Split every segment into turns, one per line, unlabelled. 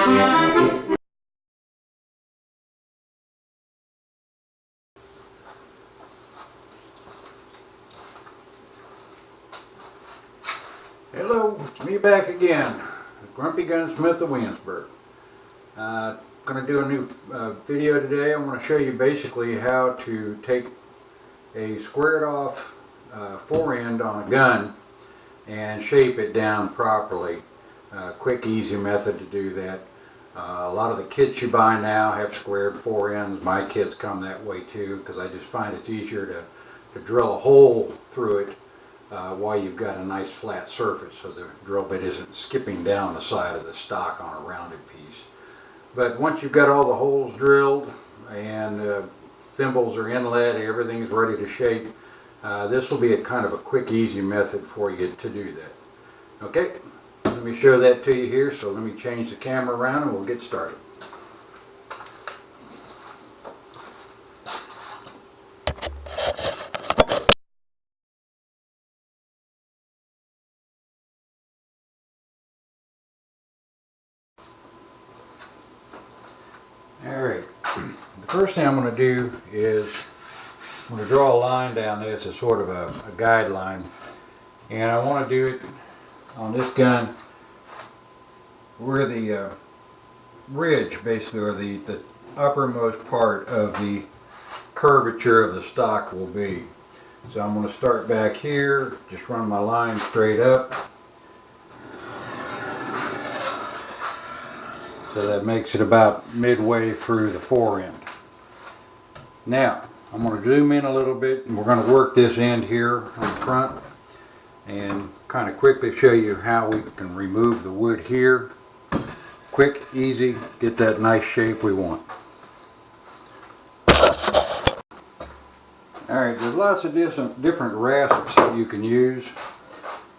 Hello, it's me back again, Grumpy Gunsmith of Williamsburg. Going to do a new video today. I'm going to show you basically how to take a squared off forend on a gun and shape it down properly. Quick, easy method to do that. A lot of the kits you buy now have squared forends. My kits come that way too, because I just find it's easier to drill a hole through it while you've got a nice flat surface, so the drill bit isn't skipping down the side of the stock on a rounded piece. But once you've got all the holes drilled and thimbles are inlet, everything's ready to shape, this will be a kind of a quick, easy method for you to do that. Okay, let me show that to you here, so let me change the camera around and we'll get started. Alright, the first thing I'm going to do is I'm going to draw a line down this as sort of a guideline, and I want to do it on this gun where the ridge basically, or the uppermost part of the curvature of the stock will be. So I'm going to start back here, just run my line straight up. So that makes it about midway through the forend. Now, I'm going to zoom in a little bit and we're going to work this end here on the front and kind of quickly show you how we can remove the wood here. Quick, easy, get that nice shape we want. Alright, there's lots of different rasps that you can use.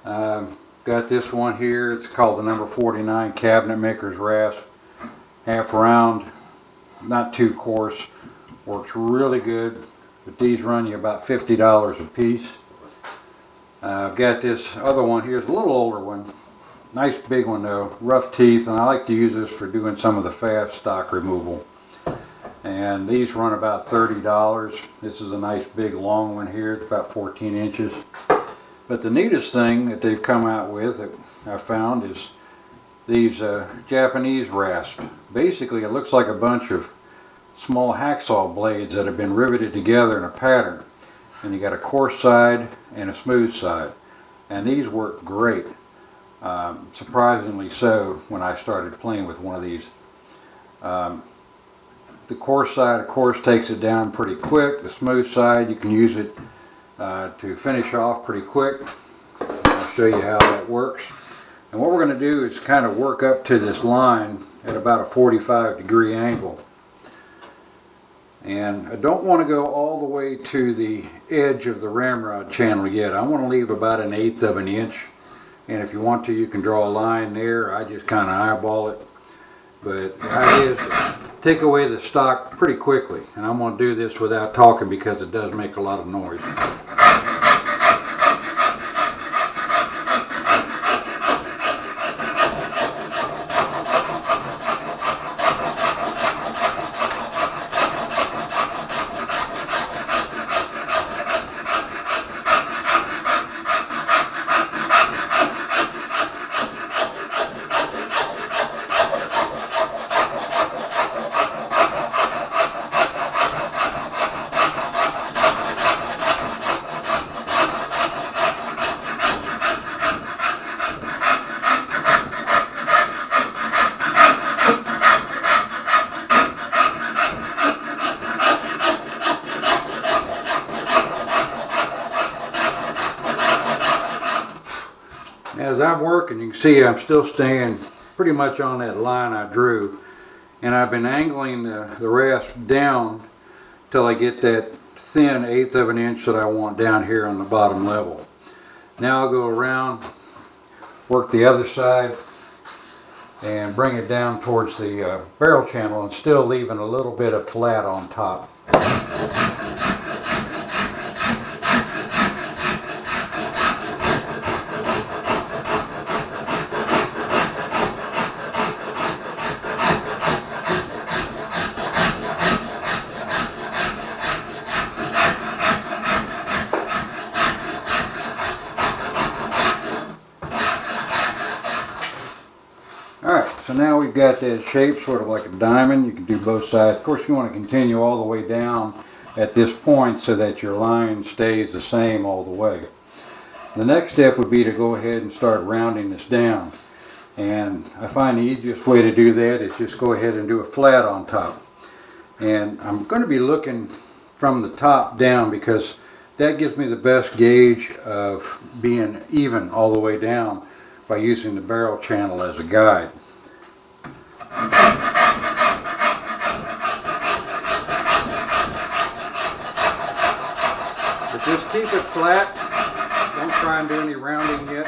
Got this one here, it's called the number 49 cabinet maker's rasp. Half round, not too coarse, works really good, but these run you about $50 a piece. I've got this other one here, it's a little older one, nice big one though, rough teeth, and I like to use this for doing some of the fast stock removal. And these run about $30. This is a nice big long one here, it's about 14 inches. But the neatest thing that they've come out with that I found is these Japanese rasps. Basically, it looks like a bunch of small hacksaw blades that have been riveted together in a pattern. And you got a coarse side and a smooth side. And these work great. Surprisingly so when I started playing with one of these. The coarse side, of course, takes it down pretty quick. The smooth side, you can use it to finish off pretty quick. I'll show you how that works. And what we're going to do is kind of work up to this line at about a 45-degree angle. And I don't want to go all the way to the edge of the ramrod channel yet. I want to leave about 1/8 of an inch. And if you want to, you can draw a line there. I just kind of eyeball it. But the idea is to take away the stock pretty quickly. And I'm going to do this without talking because it does make a lot of noise. As I'm working, you can see I'm still staying pretty much on that line I drew, and I've been angling the rasp down till I get that thin 1/8 of an inch that I want down here on the bottom level. Now I'll go around, work the other side, and bring it down towards the barrel channel and still leaving a little bit of flat on top. you've got that shape sort of like a diamond, you can do both sides. Of course, you want to continue all the way down at this point so that your line stays the same all the way. The next step would be to go ahead and start rounding this down. And I find the easiest way to do that is just go ahead and do a flat on top. And I'm going to be looking from the top down because that gives me the best gauge of being even all the way down by using the barrel channel as a guide. But just keep it flat. Don't try and do any rounding yet.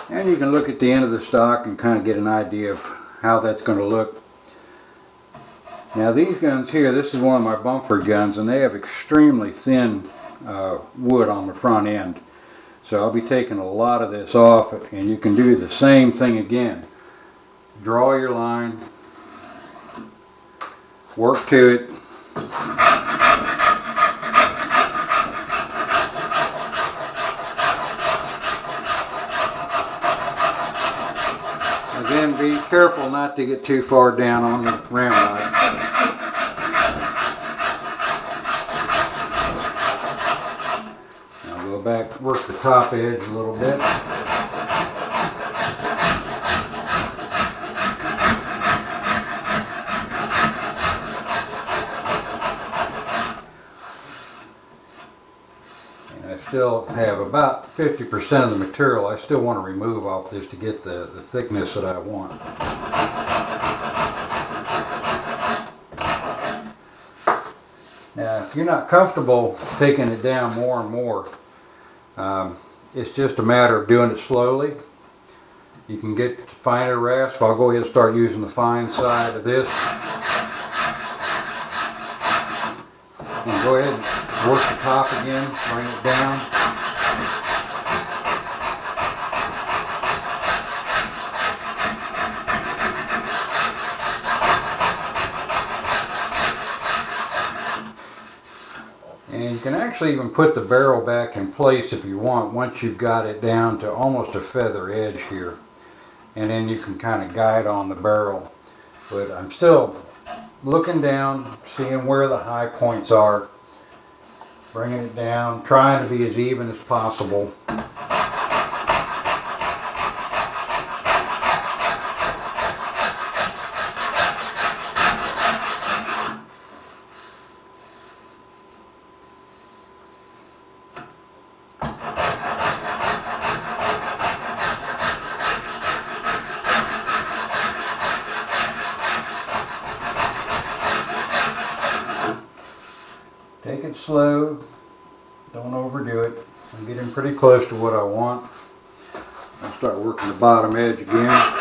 And you can look at the end of the stock and kind of get an idea of how that's going to look. Now these guns here, this is one of my bumper guns, and they have extremely thin wood on the front end. So I'll be taking a lot of this off, and you can do the same thing again. Draw your line, work to it. Again, be careful not to get too far down on the ramrod. Now go back, work the top edge a little bit. Still have about 50% of the material I still want to remove off this to get the thickness that I want. Now if you're not comfortable taking it down more and more, it's just a matter of doing it slowly. You can get finer rasp. I'll go ahead and start using the fine side of this. And go ahead and work the top again, bring it down. And you can actually even put the barrel back in place if you want, once you've got it down to almost a feather edge here. And then you can kind of guide on the barrel. But I'm still looking down, seeing where the high points are, bringing it down, trying to be as even as possible. Take it slow, don't overdo it. I'm getting pretty close to what I want. I'll start working the bottom edge again,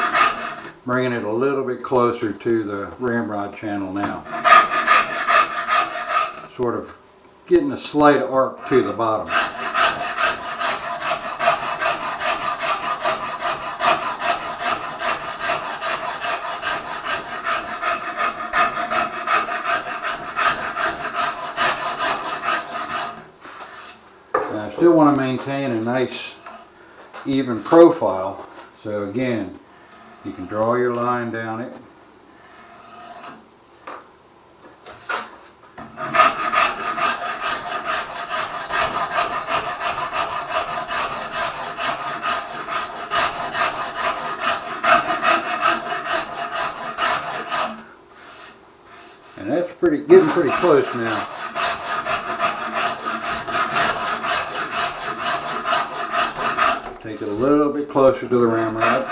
bringing it a little bit closer to the ramrod channel now. Sort of getting a slight arc to the bottom. I still want to maintain a nice even profile, so again you can draw your line down it. And that's getting pretty close now. Take it a little bit closer to the ramrod.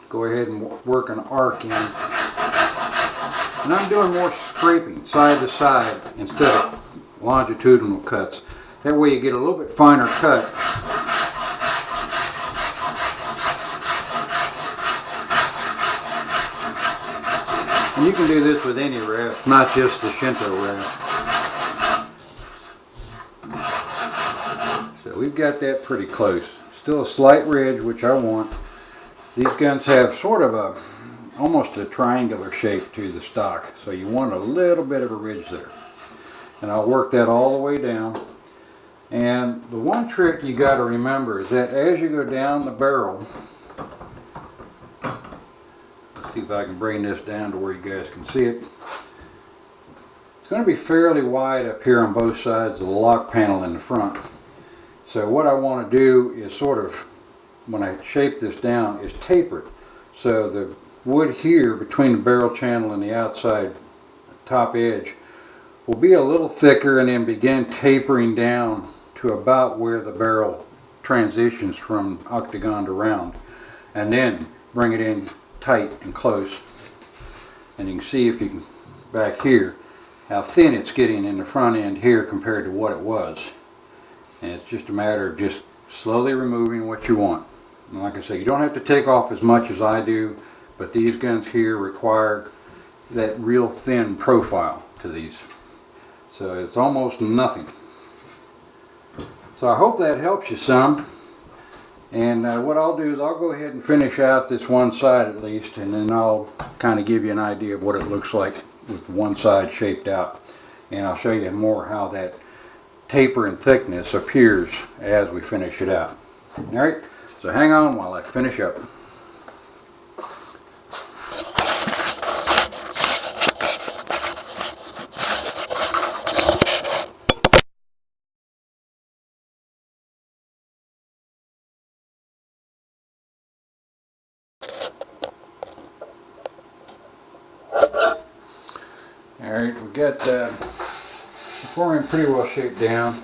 Go ahead and work an arc in. And I'm doing more scraping side to side instead of longitudinal cuts. That way you get a little bit finer cut. And you can do this with any rasp, not just the Shinto rasp. So we've got that pretty close. Still a slight ridge, which I want. These guns have sort of almost a triangular shape to the stock, so you want a little bit of a ridge there. and I'll work that all the way down. And the one trick you got to remember is that as you go down the barrel, let's see if I can bring this down to where you guys can see it. It's going to be fairly wide up here on both sides of the lock panel in the front. So what I want to do is sort of, when I shape this down, is taper it. So the wood here between the barrel channel and the outside top edge will be a little thicker and then begin tapering down to about where the barrel transitions from octagon to round, and then bring it in tight and close. And you can see, if you can, back here, how thin it's getting in the front end here compared to what it was. And it's just a matter of just slowly removing what you want. And like I say, you don't have to take off as much as I do, but these guns here require that real thin profile to these. So it's almost nothing. So I hope that helps you some. And what I'll do is I'll go ahead and finish out this one side at least, and then I'll kind of give you an idea of what it looks like with one side shaped out. And I'll show you more how that taper and thickness appears as we finish it out. Alright, so hang on while I finish up. Alright, we got the forming pretty well shaped down,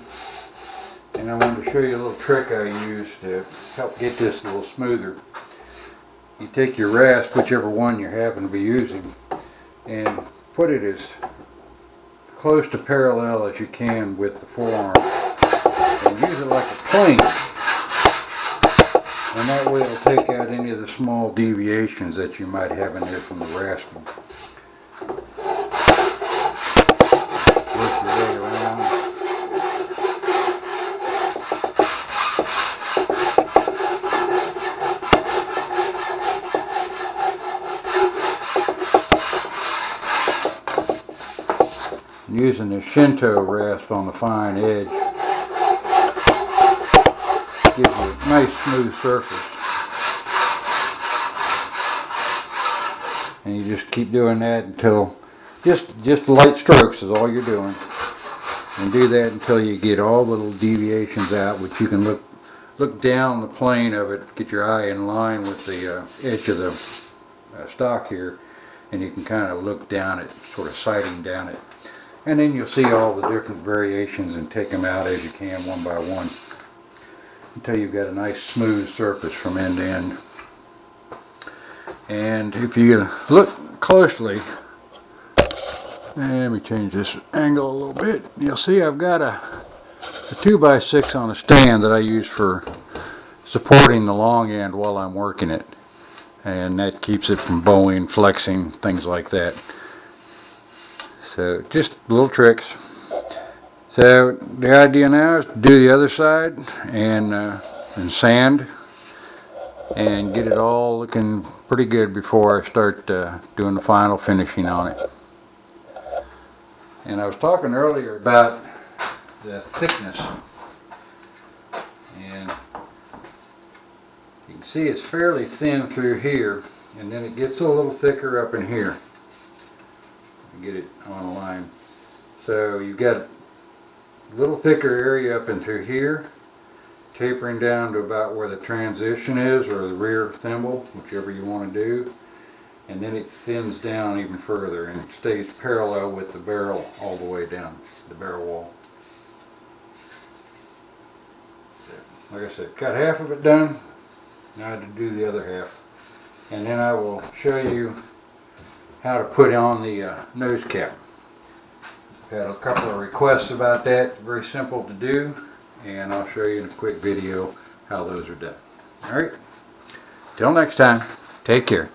and I wanted to show you a little trick I use to help get this a little smoother. You take your rasp, whichever one you happen to be using, and put it as close to parallel as you can with the forearm, and use it like a plane, and that way it'll take out any of the small deviations that you might have in there from the rasping. Using the Shinto rasp on the fine edge gives you a nice smooth surface, and you just keep doing that until just light strokes is all you're doing, and do that until you get all the little deviations out, which you can look down the plane of it, get your eye in line with the edge of the stock here, and you can kind of look down it, sort of sighting down it. And then you'll see all the different variations and take them out as you can one by one until you've got a nice smooth surface from end to end. And if you look closely, let me change this angle a little bit, you'll see I've got a 2x6 on a stand that I use for supporting the long end while I'm working it. And that keeps it from bowing, flexing, things like that. So just little tricks. So the idea now is to do the other side and sand and get it all looking pretty good before I start doing the final finishing on it. And I was talking earlier about the thickness, and you can see it's fairly thin through here, and then it gets a little thicker up in here. Get it on a line. So you've got a little thicker area up and through here, tapering down to about where the transition is, or the rear thimble, whichever you want to do, and then it thins down even further and it stays parallel with the barrel all the way down the barrel wall. So, like I said, got half of it done. Now I have to do the other half, and then I will show you how to put on the nose cap. I've had a couple of requests about that. Very simple to do, and I'll show you in a quick video how those are done. Alright, till next time, take care.